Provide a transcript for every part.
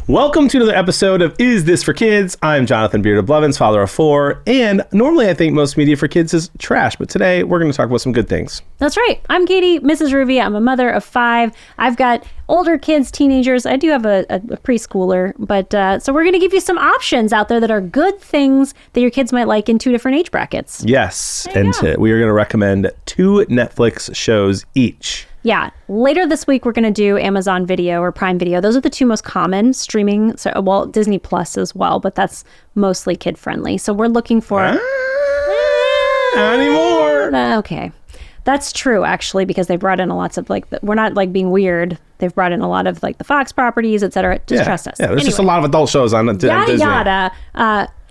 Welcome to another episode of Is This for Kids? I'm Jonathan Beard of Blevins, father of 4, and normally I think most media for kids is trash, but today we're going to talk about some good things. That's right. I'm Katie, MrsRuvi. I'm a mother of 5. I've got older kids, teenagers. I do have a preschooler, but so we're going to give you some options out there that are good things that your kids might like in 2 different age brackets. Yes, and we are going to recommend 2 Netflix shows each. Yeah. Later this week, we're going to do Amazon Video or Prime Video. Those are the 2 most common streaming. So, well, Disney Plus as well, but that's mostly kid friendly. So we're looking for... Not anymore. Okay. That's true, actually, because they brought in lots of, we're not, being weird. They've brought in a lot of, the Fox properties, et cetera. Just trust us. Yeah, there's just a lot of adult shows on Disney. Yada.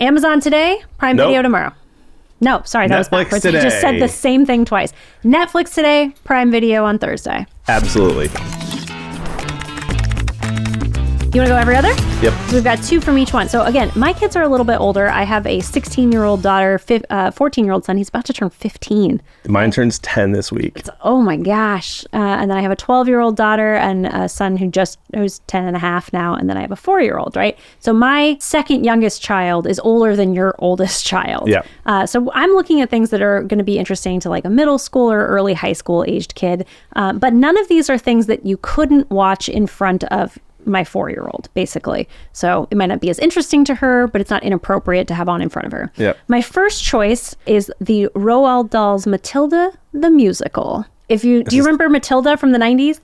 Amazon today, Prime Video tomorrow. No, sorry, that was backwards. Today. I just said the same thing twice. Netflix today, Prime Video on Thursday. Absolutely. You want to go every other? Yep. So we've got 2 from each one. So again, my kids are a little bit older. I have a 16-year-old daughter, 14-year-old son. He's about to turn 15. Mine turns 10 this week. Oh my gosh. And then I have a 12-year-old daughter and a son who's 10 and a half now. And then I have a 4-year-old, right? So my second youngest child is older than your oldest child. Yeah. So I'm looking at things that are going to be interesting to a middle school or early high school aged kid. But none of these are things that you couldn't watch in front of my 4-year-old, basically. So it might not be as interesting to her, but it's not inappropriate to have on in front of her. Yep. My first choice is the Roald Dahl's Matilda the Musical. Do you remember Matilda from the 90s?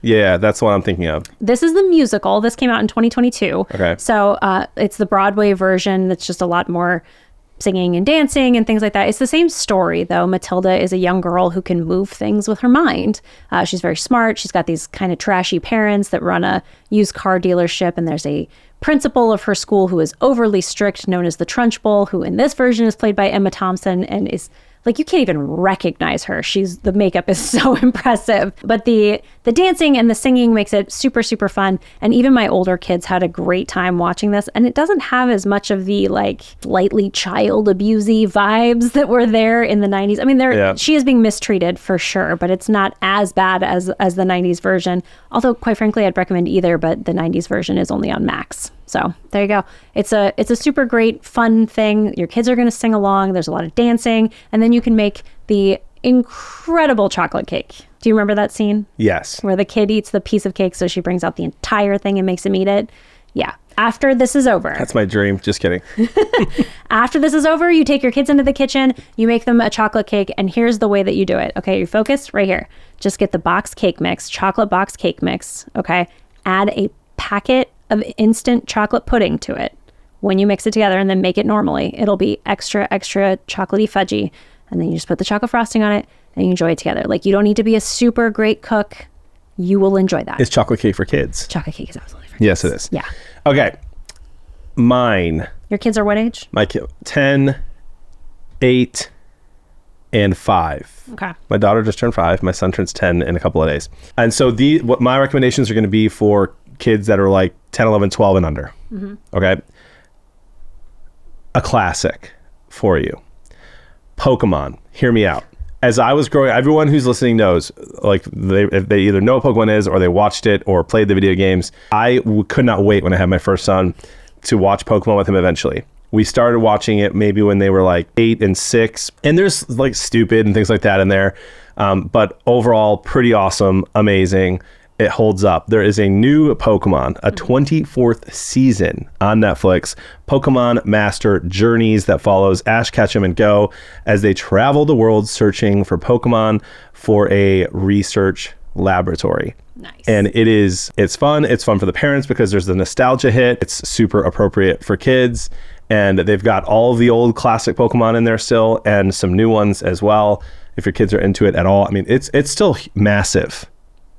Yeah, that's what I'm thinking of. This is the musical. This came out in 2022. Okay. So it's the Broadway version that's just a lot more singing and dancing and things like that. It's the same story, though. Matilda is a young girl who can move things with her mind. She's very smart. She's got these kind of trashy parents that run a used car dealership, and there's a principal of her school who is overly strict, known as the Trunchbull, who in this version is played by Emma Thompson and is you can't even recognize her. The makeup is so impressive. But the dancing and the singing makes it super, super fun. And even my older kids had a great time watching this. And it doesn't have as much of the slightly child abusey vibes that were there in the 90s. I mean, she is being mistreated for sure, but it's not as bad as the 90s version. Although, quite frankly, I'd recommend either, but the 90s version is only on Max. So there you go. It's a super great, fun thing. Your kids are going to sing along. There's a lot of dancing. And then you can make the incredible chocolate cake. Do you remember that scene? Yes. Where the kid eats the piece of cake, so she brings out the entire thing and makes him eat it? Yeah. After this is over. That's my dream. Just kidding. After this is over, you take your kids into the kitchen, you make them a chocolate cake, and here's the way that you do it. Okay, you're focused right here. Just get the box cake mix, chocolate box cake mix, okay? Add a packet of instant chocolate pudding to it when you mix it together, and then make it normally. It'll be extra chocolatey fudgy, and then you just put the chocolate frosting on it and you enjoy it together. You don't need to be a super great cook. You will enjoy that. It's chocolate cake for kids. Chocolate cake is absolutely for kids. Yes, it is. Yeah. Okay. Mine. Your kids are what age? My kid, 10, 8, and 5. Okay. My daughter just turned 5. My son turns 10 in a couple of days. And so what my recommendations are going to be for kids that are 10, 11, 12 and under. Mm-hmm. Okay. A classic for you. Pokemon. Hear me out. As I was growing, everyone who's listening knows, if they either know what Pokemon is, or they watched it or played the video games. I could not wait when I had my first son to watch Pokemon with him eventually. We started watching it maybe when they were 8 and 6. And there's stupid and things like that in there. But overall, pretty awesome, amazing. It holds up. There is a new Pokemon, a 24th season on Netflix, Pokemon Master Journeys, that follows Ash Ketchum and Go as they travel the world searching for Pokemon for a research laboratory. Nice. And it's fun. It's fun for the parents because there's the nostalgia hit. It's super appropriate for kids. And they've got all of the old classic Pokemon in there still and some new ones as well. If your kids are into it at all. I mean, it's still massive.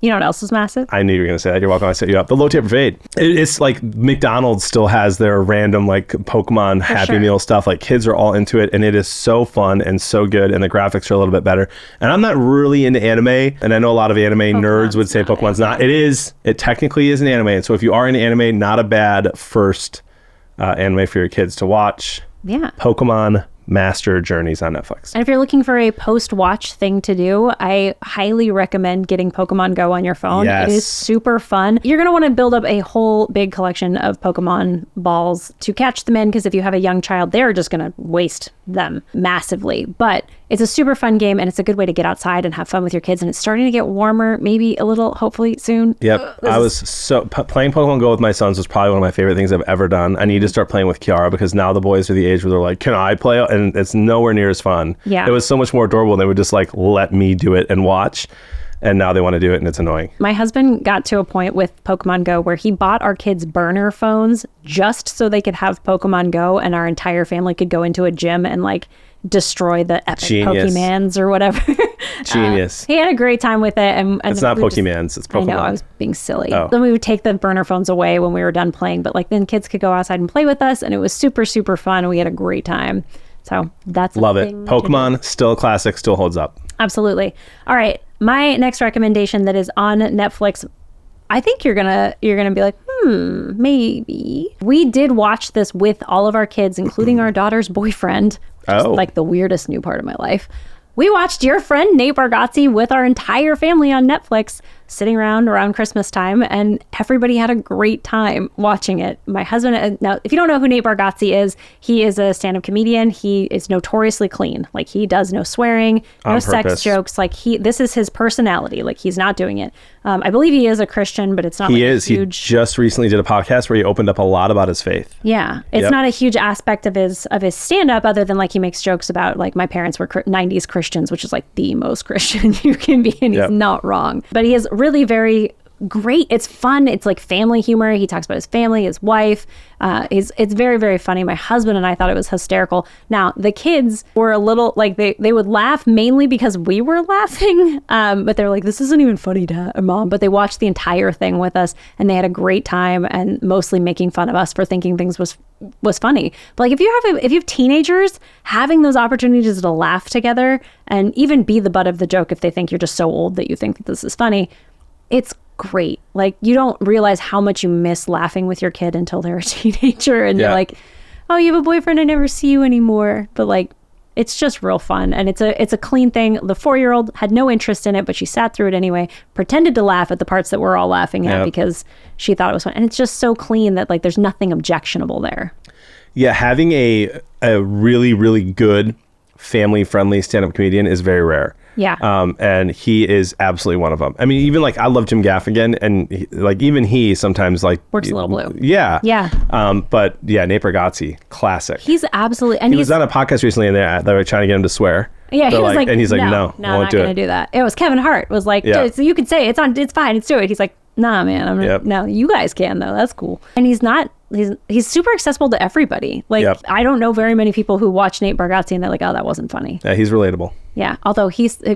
You know what else is massive? I knew you were going to say that. You're welcome. I set you up. The low taper fade. It's McDonald's still has their random Pokemon Happy Meal stuff. Kids are all into it, and it is so fun and so good, and the graphics are a little bit better. And I'm not really into anime, and I know a lot of anime nerds would say Pokemon's not. It is. It technically is an anime, and so if you are into anime, not a bad first anime for your kids to watch. Yeah. Pokemon Master Journeys on Netflix. And if you're looking for a post-watch thing to do, I highly recommend getting Pokemon Go on your phone. Yes. It is super fun. You're going to want to build up a whole big collection of Pokemon balls to catch them in, because if you have a young child, they're just going to waste them massively. But it's a super fun game, and it's a good way to get outside and have fun with your kids. And it's starting to get warmer, maybe a little, hopefully soon. Yep. Playing Pokemon Go with my sons was probably one of my favorite things I've ever done. I need to start playing with Kiara, because now the boys are the age where they're like, can I play? And it's nowhere near as fun. Yeah. It was so much more adorable, and they would just like let me do it and watch. And now they want to do it, and it's annoying. My husband got to a point with Pokemon Go where he bought our kids burner phones just so they could have Pokemon Go, and our entire family could go into a gym and like destroy the epic Pokemans or whatever. Genius. He had a great time with it. And it's not Pokemans, it's Pokemon. I know, I was being silly. Oh. Then we would take the burner phones away when we were done playing, but like then kids could go outside and play with us, and it was super, super fun, and we had a great time. So that's love it. Pokemon, still a classic, still holds up. Absolutely. All right. My next recommendation that is on Netflix, I think you're gonna be like, maybe. We did watch this with all of our kids, including our daughter's boyfriend, which is like the weirdest new part of my life. We watched Your Friend Nate Bargatze with our entire family on Netflix, sitting around Christmas time, and everybody had a great time watching it. My husband, now, if you don't know who Nate Bargatze is, he is a stand-up comedian. He is notoriously clean. Like, he does no swearing, no sex jokes. Like, this is his personality. Like, he's not doing it. I believe he is a Christian, but it's not he like is. huge. He just recently did a podcast where he opened up a lot about his faith. Yeah. It's not a huge aspect of his stand-up, other than like he makes jokes about like my parents were 90s Christians, which is like the most Christian you can be, and he's not wrong. But he is really very great. It's fun. It's like family humor. He talks about his family, his wife. It's very, very funny. My husband and I thought it was hysterical. Now, the kids were a little like they would laugh mainly because we were laughing. But they're like, this isn't even funny, Dad or Mom. But they watched the entire thing with us, and they had a great time, and mostly making fun of us for thinking things was funny. But like if you have teenagers, having those opportunities to laugh together and even be the butt of the joke if they think you're just so old that you think that this is funny, it's great. Like, you don't realize how much you miss laughing with your kid until they're a teenager, and you're like, oh, you have a boyfriend, I never see you anymore. But like, it's just real fun, and it's a clean thing. The 4-year-old had no interest in it, but she sat through it anyway, pretended to laugh at the parts that we're all laughing at because she thought it was fun. And it's just so clean that like there's nothing objectionable there. Yeah, having a really, really good family-friendly stand-up comedian is very rare. Yeah. And he is absolutely one of them. I mean, even like I love Jim Gaffigan, and even he sometimes like works a little blue. Yeah. Yeah. But yeah, Nate Bargatze, classic. He's absolutely, and he was on a podcast recently, and they were trying to get him to swear. Yeah, he was like, and he's like, no, I'm not going to do that. It was Kevin Hart was like, so you could say it's fine, let's do it. He's like, nah, man, no, you guys can though. That's cool. And he's super accessible to everybody. Like, I don't know very many people who watch Nate Bargatze and they're like, oh, that wasn't funny. Yeah, he's relatable. Yeah, although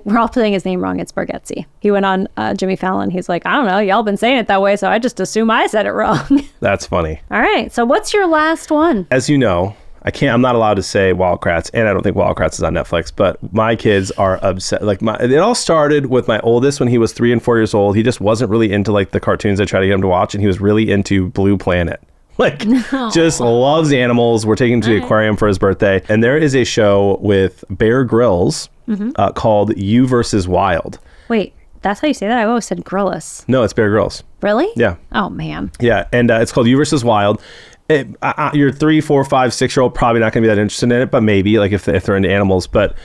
we're all saying his name wrong. It's Bargatze. He went on Jimmy Fallon. He's like, I don't know, y'all been saying it that way, so I just assume I said it wrong. That's funny. All right, so what's your last one? As you know, I'm not allowed to say Wildcrats, and I don't think Wildcrats is on Netflix, but my kids are upset. Like, it all started with my oldest when he was 3 and 4 years old. He just wasn't really into like the cartoons I tried to get him to watch, and he was really into Blue Planet. Like, just loves animals. We're taking him to the aquarium for his birthday. And there is a show with Bear Grylls called You versus Wild. Wait, that's how you say that? I always said Grylls. No, it's Bear Grylls. Really? Yeah. Oh, man. Yeah, and it's called You versus Wild. Your 3, 4, 5, 6-year-old probably not going to be that interested in it, but maybe like if they're into animals. But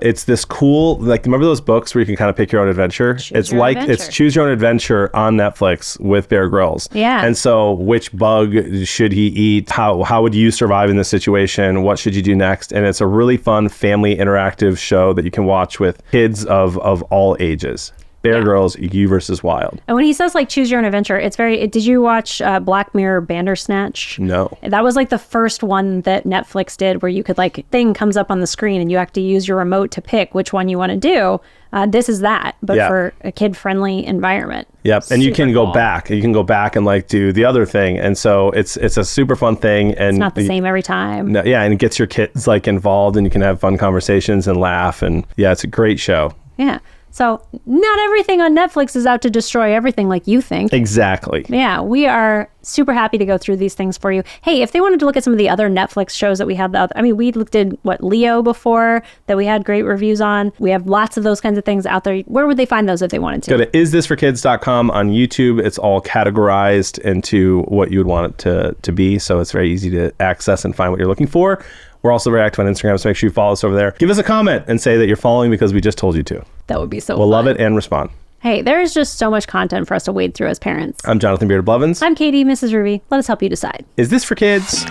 it's this cool, like, remember those books where you can kind of pick your own adventure? It's Choose Your Own Adventure on Netflix with Bear Grylls. Yeah. And so which bug should he eat? How would you survive in this situation? What should you do next? And it's a really fun family interactive show that you can watch with kids of all ages. Bear Grylls, You versus Wild. And when he says like choose your own adventure, it's very, did you watch Black Mirror Bandersnatch? No. That was like the first one that Netflix did where you could like, thing comes up on the screen and you have to use your remote to pick which one you want to do. This is that, but for a kid-friendly environment. Yep, and you can go back. You can go back and like do the other thing, and so it's a super fun thing. And it's not the same every time. No, yeah, and it gets your kids like involved, and you can have fun conversations and laugh, and yeah, it's a great show. Yeah. So not everything on Netflix is out to destroy everything like you think. Exactly. Yeah, we are super happy to go through these things for you. Hey, if they wanted to look at some of the other Netflix shows that we have, we looked at Leo before that we had great reviews on. We have lots of those kinds of things out there. Where would they find those if they wanted to? Go to isthisforkids.com on YouTube. It's all categorized into what you would want it to be. So it's very easy to access and find what you're looking for. We're also very active on Instagram, so make sure you follow us over there. Give us a comment and say that you're following because we just told you to. That would be so We'll fun. love it and respond. Hey, there is just so much content for us to wade through as parents. I'm Jonathan Beard of Blevins. I'm Katie, MrsRuvi. Let us help you decide. Is this for kids?